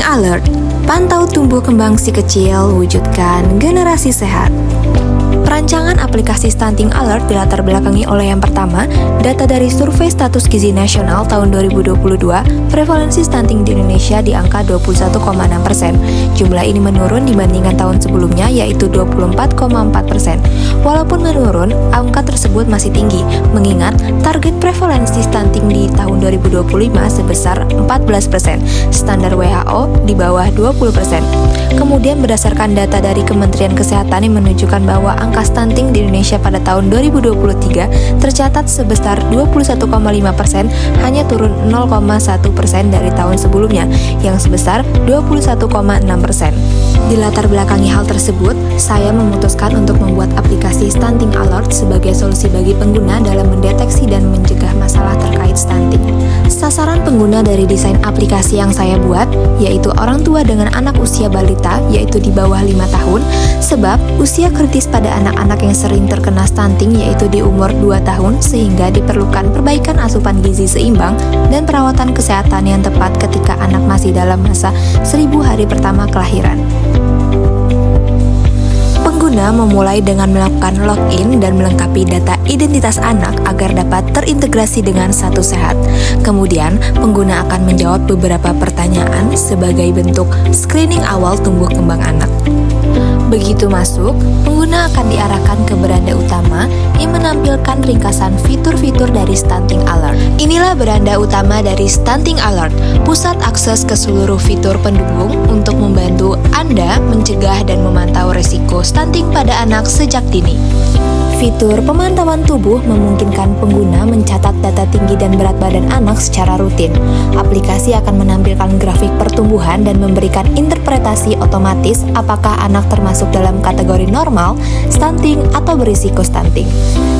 Stunting Alert, pantau tumbuh kembang si kecil, wujudkan generasi sehat. Perancangan aplikasi Stunting Alert dilatar belakangi oleh yang pertama, data dari Survei Status Gizi Nasional tahun 2022, prevalensi stunting di Indonesia di angka 21,6%. Jumlah ini menurun dibandingkan tahun sebelumnya, yaitu 24,4%. Walaupun menurun, angka tersebut masih tinggi, mengingat target prevalensi stunting di tahun 2025 sebesar 14%, standar WHO di bawah 20%. Kemudian berdasarkan data dari Kementerian Kesehatan yang menunjukkan bahwa angka stunting di Indonesia pada tahun 2023 tercatat sebesar 21,5%, hanya turun 0,1% dari tahun sebelumnya yang sebesar 21,6%. Di latar belakangi hal tersebut, saya memutuskan untuk membuat aplikasi Stunting Alert sebagai solusi bagi pengguna dalam mendeteksi dan mencegah masalah terkait stunting. Sasaran pengguna dari desain aplikasi yang saya buat yaitu orang tua dengan anak usia balita, yaitu di bawah 5 tahun, sebab usia kritis pada anak-anak yang sering terkena stunting yaitu di umur 2 tahun, sehingga diperlukan perbaikan asupan gizi seimbang dan perawatan kesehatan yang tepat ketika anak masih dalam masa 1000 hari pertama kelahiran. Pengguna memulai dengan melakukan login dan melengkapi data identitas anak agar dapat terintegrasi dengan Satu Sehat. Kemudian, pengguna akan menjawab beberapa pertanyaan sebagai bentuk screening awal tumbuh kembang anak. Begitu masuk, pengguna akan diarahkan ke beranda utama yang menampilkan ringkasan fitur-fitur dari Stunting Alert. Inilah beranda utama dari Stunting Alert, pusat akses ke seluruh fitur pendukung untuk membantu Anda mencegah dan memantau risiko stunting pada anak sejak dini. Fitur pemantauan tubuh memungkinkan pengguna mencatat data tinggi dan berat badan anak secara rutin. Aplikasi akan menampilkan grafik pertumbuhan dan memberikan interpretasi otomatis apakah anak termasuk dalam kategori normal, stunting, atau berisiko stunting.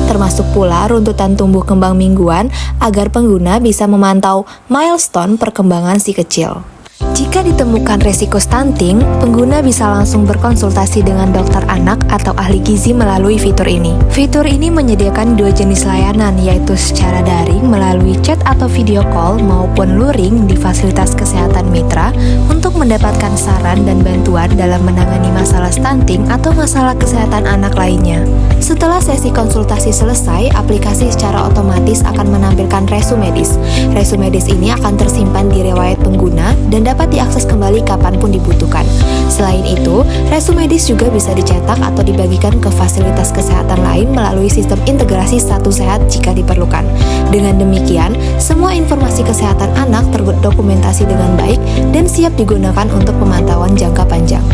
Termasuk pula runtutan tumbuh kembang mingguan agar pengguna bisa memantau milestone perkembangan si kecil. Jika ditemukan resiko stunting, pengguna bisa langsung berkonsultasi dengan dokter anak atau ahli gizi melalui fitur ini. Fitur ini menyediakan 2 jenis layanan, yaitu secara daring melalui chat atau video call maupun luring di fasilitas kesehatan mitra untuk mendapatkan saran dan bantuan dalam menangani masalah stunting atau masalah kesehatan anak lainnya. Setelah sesi konsultasi selesai, aplikasi secara otomatis akan menampilkan resume medis. Resume medis ini akan tersimpan di riwayat pengguna dan dapat diakses kembali kapanpun dibutuhkan. Selain itu, resume medis juga bisa dicetak atau dibagikan ke fasilitas kesehatan lain melalui sistem integrasi Satu Sehat jika diperlukan. Dengan demikian, semua informasi kesehatan anak terdokumentasi dengan baik dan siap digunakan untuk pemantauan jangka panjang.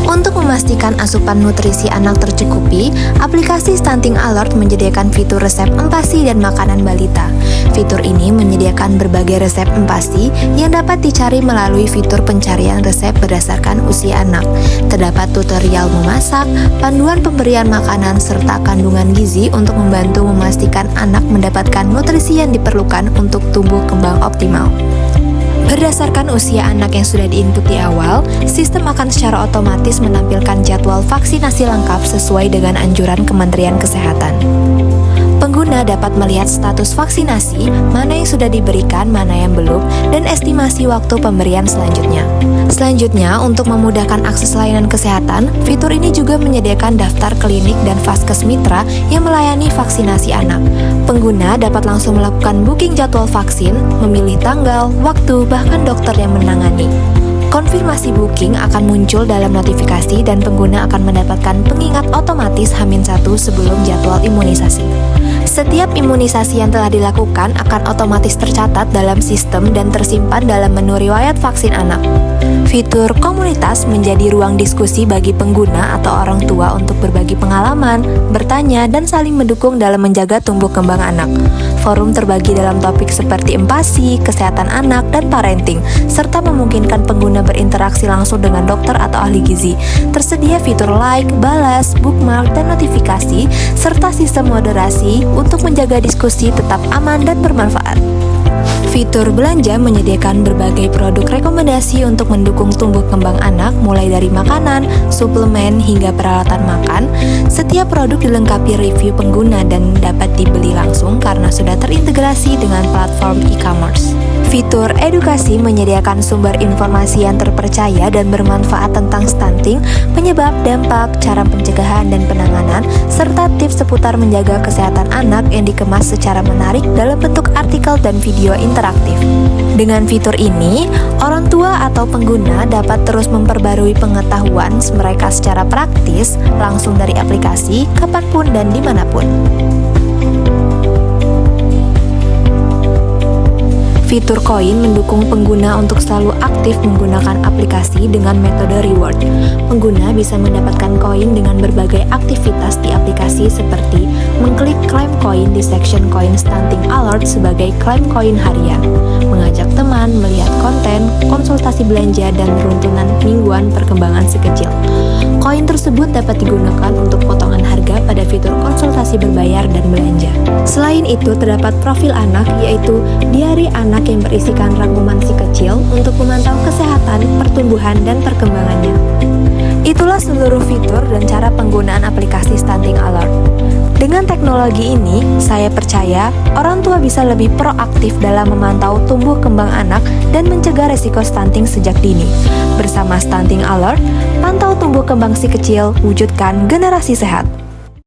Untuk memastikan asupan nutrisi anak tercukupi, aplikasi Stunting Alert menyediakan fitur resep empasi dan makanan balita. Fitur ini menyediakan berbagai resep empasi yang dapat dicari melalui fitur pencarian resep berdasarkan usia anak. Terdapat tutorial memasak, panduan pemberian makanan, serta kandungan gizi untuk membantu memastikan anak mendapatkan nutrisi yang diperlukan untuk tumbuh kembang optimal. Berdasarkan usia anak yang sudah diinput di awal, sistem akan secara otomatis menampilkan jadwal vaksinasi lengkap sesuai dengan anjuran Kementerian Kesehatan. Pengguna dapat melihat status vaksinasi, mana yang sudah diberikan, mana yang belum, dan estimasi waktu pemberian selanjutnya. Selanjutnya, untuk memudahkan akses layanan kesehatan, fitur ini juga menyediakan daftar klinik dan vaskes mitra yang melayani vaksinasi anak. Pengguna dapat langsung melakukan booking jadwal vaksin, memilih tanggal, waktu, bahkan dokter yang menangani. Konfirmasi booking akan muncul dalam notifikasi dan pengguna akan mendapatkan pengingat otomatis H-1 sebelum jadwal imunisasi. Setiap imunisasi yang telah dilakukan akan otomatis tercatat dalam sistem dan tersimpan dalam menu riwayat vaksin anak. Fitur komunitas menjadi ruang diskusi bagi pengguna atau orang tua untuk berbagi pengalaman, bertanya, dan saling mendukung dalam menjaga tumbuh kembang anak. Forum terbagi dalam topik seperti empati, kesehatan anak, dan parenting, serta memungkinkan pengguna berinteraksi langsung dengan dokter atau ahli gizi. Tersedia fitur like, balas, bookmark, dan notifikasi, serta sistem moderasi untuk menjaga diskusi tetap aman dan bermanfaat. Fitur belanja menyediakan berbagai produk rekomendasi untuk mendukung tumbuh kembang anak, mulai dari makanan, suplemen, hingga peralatan makan. Setiap produk dilengkapi review pengguna dan dapat dibeli langsung karena sudah terintegrasi dengan platform e-commerce. Fitur edukasi menyediakan sumber informasi yang terpercaya dan bermanfaat tentang stunting, penyebab, dampak, cara pencegahan dan penanganan, serta tips seputar menjaga kesehatan anak yang dikemas secara menarik dalam bentuk artikel dan video interaktif. Dengan fitur ini, orang tua atau pengguna dapat terus memperbarui pengetahuan mereka secara praktis, langsung dari aplikasi, kapanpun dan dimanapun. Fitur koin mendukung pengguna untuk selalu aktif menggunakan aplikasi dengan metode reward. Pengguna bisa mendapatkan koin dengan berbagai aktivitas di aplikasi seperti mengklik klaim koin di section koin stunting alert sebagai klaim koin harian, mengajak teman, melihat konten, konsultasi belanja, dan runtunan mingguan perkembangan si kecil. Koin tersebut dapat digunakan untuk potongan harga pada fitur konsultasi berbayar dan belanja. Selain itu, terdapat profil anak, yaitu diari anak yang berisikan rangkuman si kecil untuk memantau kesehatan, pertumbuhan, dan perkembangannya. Itulah seluruh fitur dan cara penggunaan aplikasi Stunting Alert. Dengan teknologi ini, saya percaya orang tua bisa lebih proaktif dalam memantau tumbuh kembang anak dan mencegah resiko stunting sejak dini. Bersama Stunting Alert, pantau tumbuh kembang si kecil, wujudkan generasi sehat.